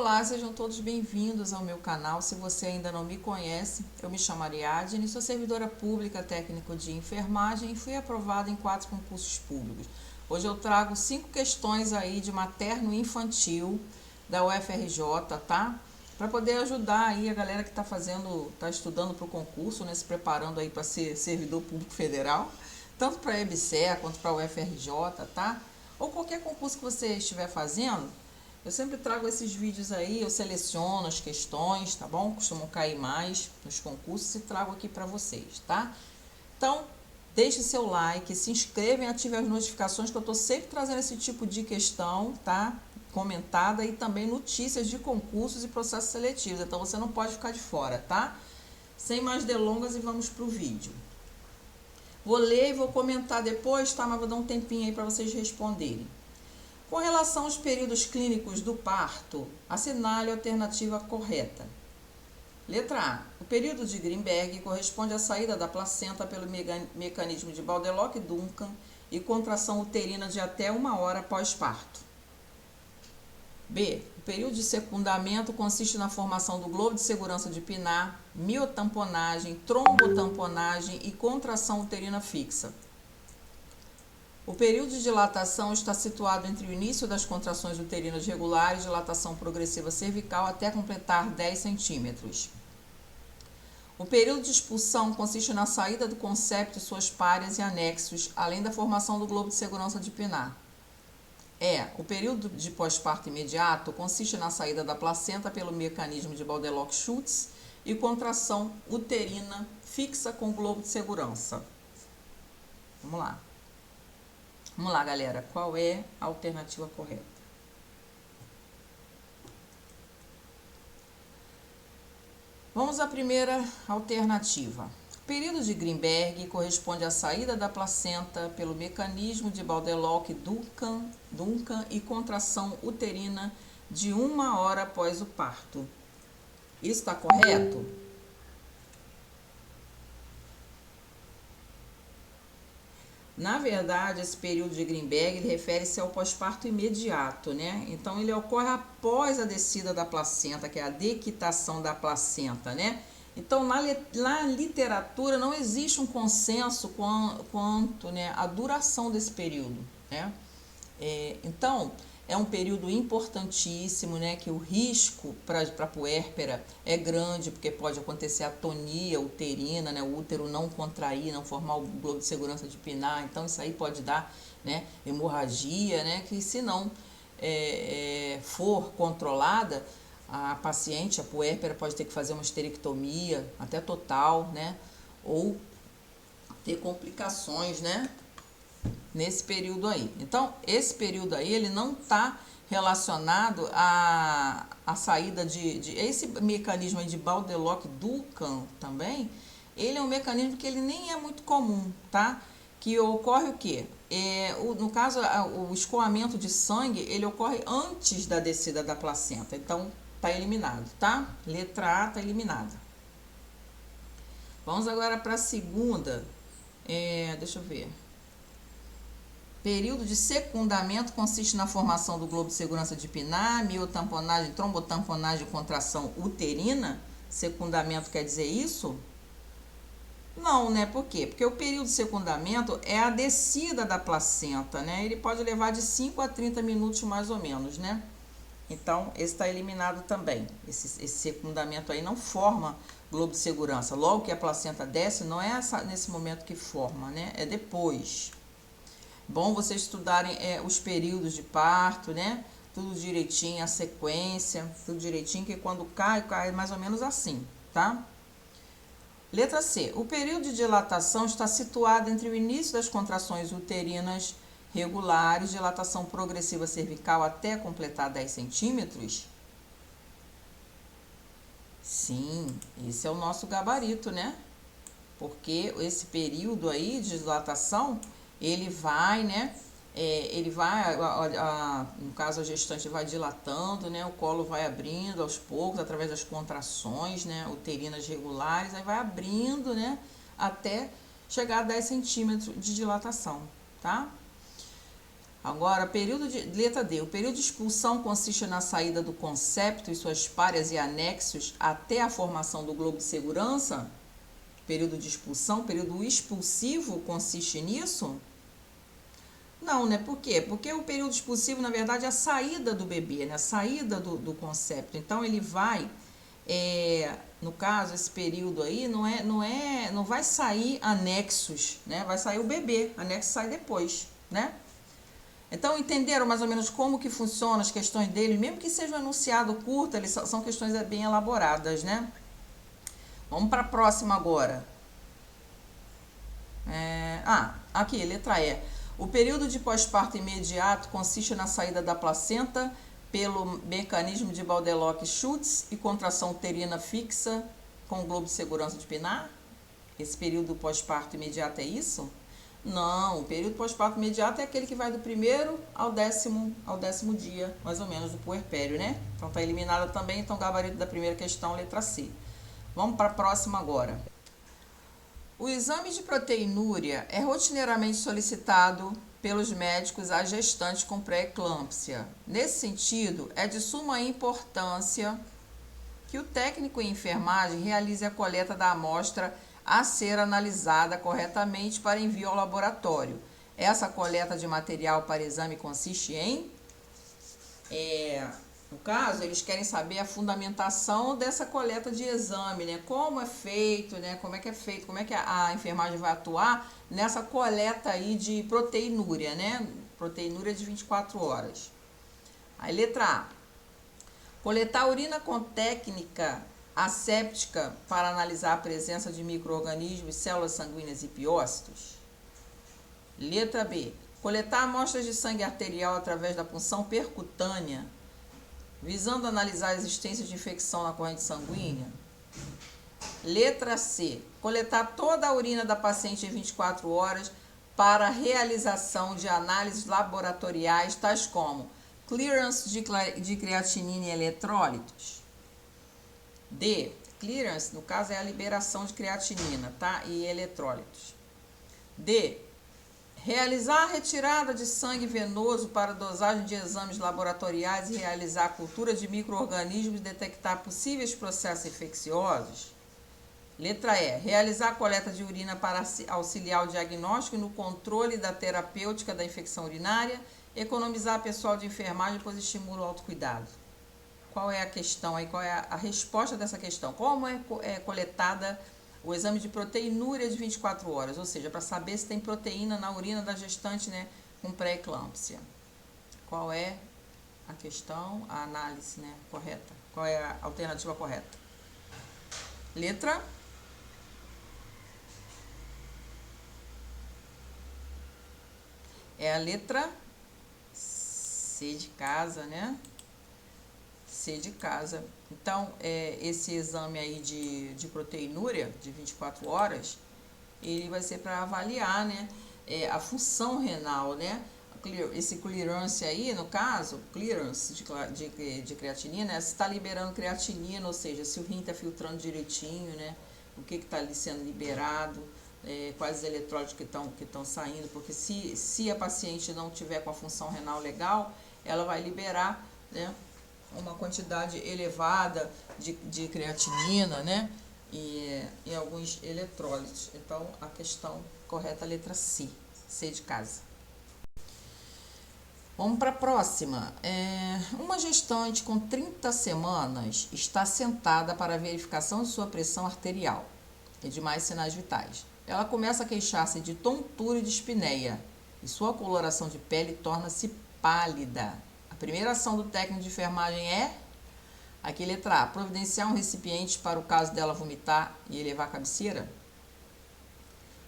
Olá, sejam todos bem-vindos ao meu canal. Se você ainda não me conhece, eu me chamo Ariadne, sou servidora pública técnico de enfermagem e fui aprovada em 4 concursos públicos. Hoje eu trago 5 questões aí de materno e infantil da UFRJ, tá? Para poder ajudar aí a galera que está estudando para o concurso, né, se preparando aí para ser servidor público federal, tanto para a EBSER quanto para a UFRJ, tá? Ou qualquer concurso que você estiver fazendo. Eu sempre trago esses vídeos aí, eu seleciono as questões, tá bom? Costumam cair mais nos concursos e trago aqui para vocês, tá? Então, deixe seu like, se inscreva e ative as notificações que eu tô sempre trazendo esse tipo de questão, tá? Comentada e também notícias de concursos e processos seletivos, então você não pode ficar de fora, tá? Sem mais delongas e vamos pro vídeo. Vou ler e vou comentar depois, tá? Mas vou dar um tempinho aí para vocês responderem. Com relação aos períodos clínicos do parto, assinale a alternativa correta. Letra A. O período de Grimberg corresponde à saída da placenta pelo mecanismo de Baldelock-Duncan e contração uterina de até 1 hora pós-parto. B. O período de secundamento consiste na formação do globo de segurança de Pinar, miotamponagem, trombotamponagem e contração uterina fixa. O período de dilatação está situado entre o início das contrações uterinas regulares, dilatação progressiva cervical, até completar 10 centímetros. O período de expulsão consiste na saída do concepto e suas páreas e anexos, além da formação do globo de segurança de Pinar. O período de pós-parto imediato consiste na saída da placenta pelo mecanismo de Baldelock-Schultz e contração uterina fixa com globo de segurança. Vamos lá. Vamos lá, galera. Qual é a alternativa correta? Vamos à primeira alternativa. O período de Grimberg corresponde à saída da placenta pelo mecanismo de Baldelock-Duncan e contração uterina de 1 hora após o parto. Isso está correto? Na verdade, esse período de Grimberg refere-se ao pós-parto imediato, né? Então, ele ocorre após a descida da placenta, que é a dequitação da placenta, né? Então, na literatura, não existe um consenso quanto, né, a duração desse período, né? Então, é um período importantíssimo, né, que o risco para a puérpera é grande, porque pode acontecer atonia uterina, né, o útero não contrair, não formar o globo de segurança de Pinar, então isso aí pode dar, né, hemorragia, né, que se não for controlada, a paciente, a puérpera, pode ter que fazer uma esterectomia, até total, né, ou ter complicações, né, nesse período aí. Então, esse período aí, ele não está relacionado à saída esse mecanismo aí de Baldelock-Duncan também, ele é um mecanismo que ele nem é muito comum, tá? Que ocorre o quê? No caso, o escoamento de sangue, ele ocorre antes da descida da placenta. Então, tá eliminado, tá? Letra A tá eliminada. Vamos agora para a segunda. Deixa eu ver. Período de secundamento consiste na formação do globo de segurança de Pinar, miotamponagem, trombotamponagem e contração uterina. Secundamento quer dizer isso? Não, né? Por quê? Porque o período de secundamento é a descida da placenta, né? Ele pode levar de 5 a 30 minutos mais ou menos, né? Então, esse está eliminado também. Esse secundamento aí não forma globo de segurança. Logo que a placenta desce, não é nesse momento que forma, né? É depois. Bom vocês estudarem os períodos de parto, né? Tudo direitinho, a sequência, tudo direitinho, que quando cai mais ou menos assim, tá? Letra C. O período de dilatação está situado entre o início das contrações uterinas regulares, dilatação progressiva cervical até completar 10 centímetros? Sim, esse é o nosso gabarito, né? Porque esse período aí de dilatação, ele vai, né, no caso a gestante vai dilatando, né, o colo vai abrindo aos poucos, através das contrações, né, uterinas regulares, aí vai abrindo, né, até chegar a 10 centímetros de dilatação, tá? Agora, letra D. O período de expulsão consiste na saída do concepto e suas párias e anexos até a formação do globo de segurança. Período de expulsão, período expulsivo consiste nisso? Não, né? Por quê? Porque o período expulsivo, na verdade, é a saída do bebê, né? A saída do concepto. Então, ele vai, no caso, esse período aí, não vai sair anexos, né? Vai sair o bebê, anexo sai depois, né? Então, entenderam mais ou menos como que funcionam as questões dele, mesmo que seja um enunciado curto, eles são questões bem elaboradas, né? Vamos para a próxima agora. Aqui, letra E. O período de pós-parto imediato consiste na saída da placenta pelo mecanismo de Baudeloc-Schutz e contração uterina fixa com o globo de segurança de Pinar? Esse período pós-parto imediato é isso? Não, o período pós-parto imediato é aquele que vai do primeiro ao décimo dia, mais ou menos, do puerpério, né? Então, está eliminada também, então, o gabarito da primeira questão, letra C. Vamos para a próxima agora. O exame de proteinúria é rotineiramente solicitado pelos médicos a gestantes com pré-eclâmpsia. Nesse sentido, é de suma importância que o técnico em enfermagem realize a coleta da amostra a ser analisada corretamente para envio ao laboratório. Essa coleta de material para exame consiste em... No caso, eles querem saber a fundamentação dessa coleta de exame, né? Como é feito, né? Como é que é feito, como é que a enfermagem vai atuar nessa coleta aí de proteinúria, né? Proteinúria de 24 horas. Aí, letra A. Coletar urina com técnica asséptica para analisar a presença de micro-organismos, células sanguíneas e piócitos. Letra B. Coletar amostras de sangue arterial através da punção percutânea, visando analisar a existência de infecção na corrente sanguínea. Letra C. Coletar toda a urina da paciente em 24 horas para a realização de análises laboratoriais, tais como clearance de creatinina e eletrólitos. D. Clearance, no caso, é a liberação de creatinina, tá? E eletrólitos. D. Realizar a retirada de sangue venoso para dosagem de exames laboratoriais e realizar a cultura de micro-organismos e detectar possíveis processos infecciosos. Letra E. Realizar a coleta de urina para auxiliar o diagnóstico e no controle da terapêutica da infecção urinária, economizar pessoal de enfermagem, pois estimula o autocuidado. Qual é a questão aí? Qual é a resposta dessa questão? Como é coletada o exame de proteinúria de 24 horas, ou seja, para saber se tem proteína na urina da gestante, né, com pré-eclâmpsia. Qual é a questão, a análise, né, correta? Qual é a alternativa correta? Letra é a letra C de casa, né? C de casa. Então, esse exame aí de proteinúria de 24 horas, ele vai ser para avaliar, né, a função renal, né? Esse clearance aí, no caso, clearance de creatinina, se está liberando creatinina, ou seja, se o rim está filtrando direitinho, né? O que está ali sendo liberado, quais os eletrólitos que estão saindo, porque se a paciente não tiver com a função renal legal, ela vai liberar, né, uma quantidade elevada de creatinina, né? E alguns eletrólitos. Então, a questão correta é a letra C, C de casa. Vamos para a próxima. Uma gestante com 30 semanas está sentada para a verificação de sua pressão arterial e demais sinais vitais. Ela começa a queixar-se de tontura e de espineia, e sua coloração de pele torna-se pálida. A primeira ação do técnico de enfermagem é, aqui letra A, providenciar um recipiente para o caso dela vomitar e elevar a cabeceira.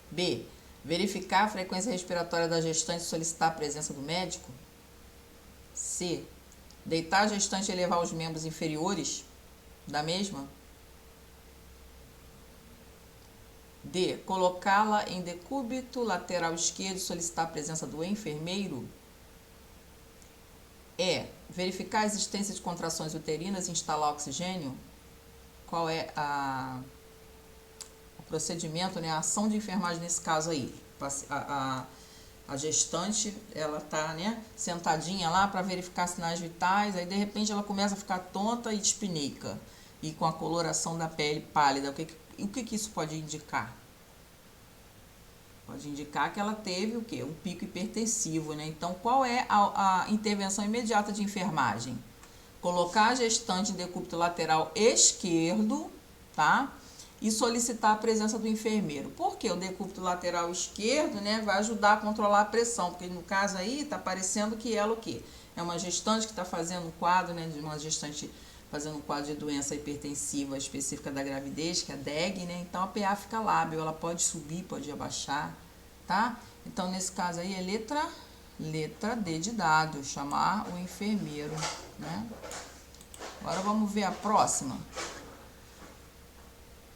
B, verificar a frequência respiratória da gestante e solicitar a presença do médico. C, deitar a gestante e elevar os membros inferiores da mesma. D, colocá-la em decúbito lateral esquerdo e solicitar a presença do enfermeiro. E, verificar a existência de contrações uterinas e instalar oxigênio. Qual é o procedimento, né, a ação de enfermagem nesse caso aí? A A gestante, ela tá, né, sentadinha lá para verificar sinais vitais, aí de repente ela começa a ficar tonta e dispneica, e com a coloração da pele pálida. O que isso pode indicar? Pode indicar que ela teve o quê? Um pico hipertensivo, né? Então, qual é a intervenção imediata de enfermagem? Colocar a gestante em decúbito lateral esquerdo, tá? E solicitar a presença do enfermeiro. Por que o decúbito lateral esquerdo, né, vai ajudar a controlar a pressão? Porque no caso aí tá parecendo que ela o quê? É uma gestante que está fazendo um quadro, né, de uma gestante fazendo um quadro de doença hipertensiva específica da gravidez, que é a DEG, né? Então a PA fica lábil, ela pode subir, pode abaixar, tá? Então nesse caso aí é letra D de dado, chamar o enfermeiro, né? Agora vamos ver a próxima.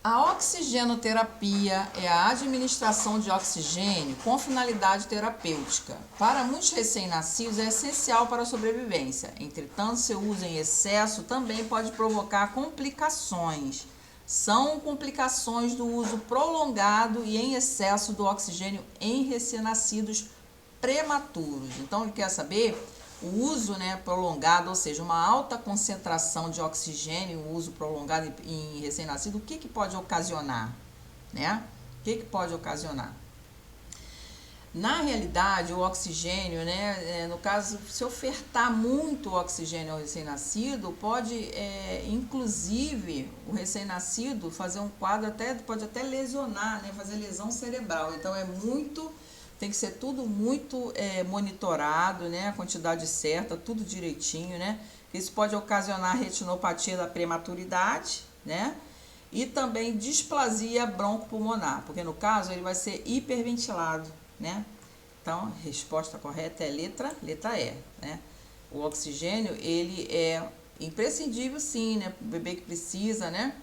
A oxigenoterapia é a administração de oxigênio com finalidade terapêutica. Para muitos recém-nascidos é essencial para a sobrevivência. Entretanto, seu uso em excesso também pode provocar complicações. São complicações do uso prolongado e em excesso do oxigênio em recém-nascidos prematuros. Então, ele quer saber o uso, né, prolongado, ou seja, uma alta concentração de oxigênio, o uso prolongado em recém-nascido, o que pode ocasionar, né? O que pode ocasionar? Na realidade, o oxigênio, né, no caso, se ofertar muito oxigênio ao recém-nascido, pode, inclusive, o recém-nascido fazer um quadro, pode até lesionar, né, fazer lesão cerebral. Então, tem que ser tudo muito monitorado, né? A quantidade certa, tudo direitinho, né? Isso pode ocasionar retinopatia da prematuridade, né? E também displasia broncopulmonar, porque no caso ele vai ser hiperventilado, né? Então, a resposta correta é letra E, né? O oxigênio, ele é imprescindível sim, né? O bebê que precisa, né?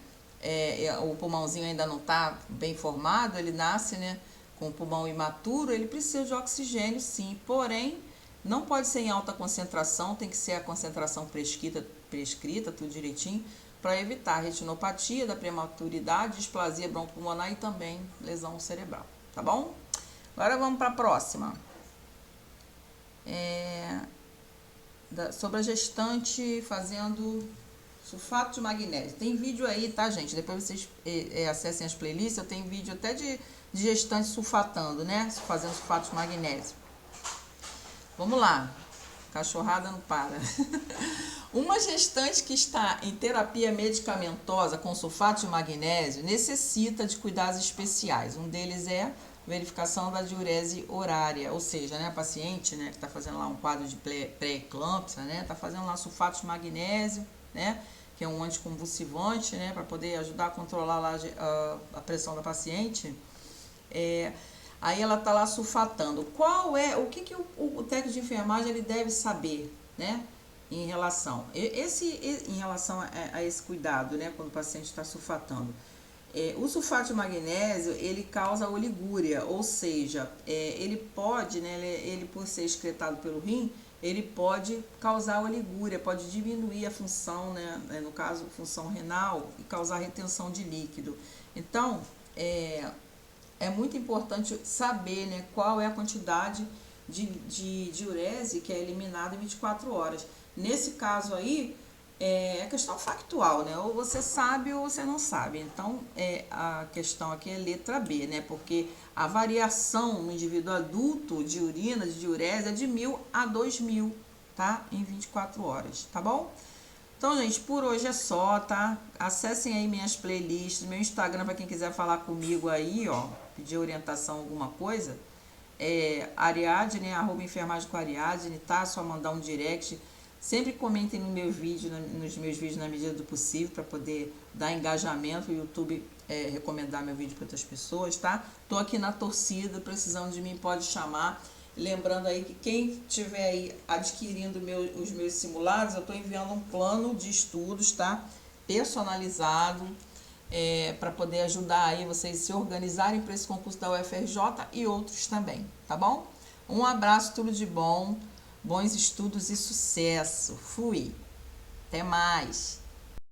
O pulmãozinho ainda não está bem formado, ele nasce, né, com o pulmão imaturo, ele precisa de oxigênio sim, porém, não pode ser em alta concentração, tem que ser a concentração prescrita, tudo direitinho, para evitar retinopatia da prematuridade, displasia broncopulmonar e também lesão cerebral, tá bom? Agora vamos para a próxima. Sobre a gestante fazendo sulfato de magnésio. Tem vídeo aí, tá, gente? Depois vocês acessem as playlists, eu tenho vídeo até de gestante sulfatando, né? Fazendo sulfato de magnésio. Vamos lá. Cachorrada não para. Uma gestante que está em terapia medicamentosa com sulfato de magnésio necessita de cuidados especiais. Um deles é verificação da diurese horária, ou seja, né, a paciente, né, que está fazendo lá um quadro de pré-eclâmpsia, né, está fazendo lá sulfato de magnésio, né, que é um anticonvulsivante, né, para poder ajudar a controlar lá a pressão da paciente. Aí ela está lá sulfatando. O que o técnico de enfermagem ele deve saber, né, em relação a esse cuidado, né, quando o paciente está sulfatando? O sulfato de magnésio, ele causa oligúria, ou seja, ele pode, né, ele por ser excretado pelo rim, ele pode causar oligúria, pode diminuir a função, né, no caso, função renal, e causar retenção de líquido. Então, é muito importante saber, né, qual é a quantidade de diurese que é eliminada em 24 horas. Nesse caso aí, é questão factual, né? Ou você sabe ou você não sabe. Então, a questão aqui é letra B, né? Porque a variação no indivíduo adulto de urina, de diurese, é de 1.000 a 2.000, tá? Em 24 horas, tá bom? Então, gente, por hoje é só, tá? Acessem aí minhas playlists, meu Instagram para quem quiser falar comigo aí, ó, pedir orientação, alguma coisa. Ariadne, @enfermagem com Ariadne, tá? Só mandar um direct. Sempre comentem no meu vídeo, nos meus vídeos na medida do possível, para poder dar engajamento e o YouTube recomendar meu vídeo para outras pessoas, tá? Tô aqui na torcida, precisando de mim, pode chamar. Lembrando aí que quem estiver aí adquirindo os meus simulados, eu estou enviando um plano de estudos, tá? Personalizado, para poder ajudar aí vocês se organizarem para esse concurso da UFRJ e outros também, tá bom? Um abraço, tudo de bom. Bons estudos e sucesso. Fui. Até mais.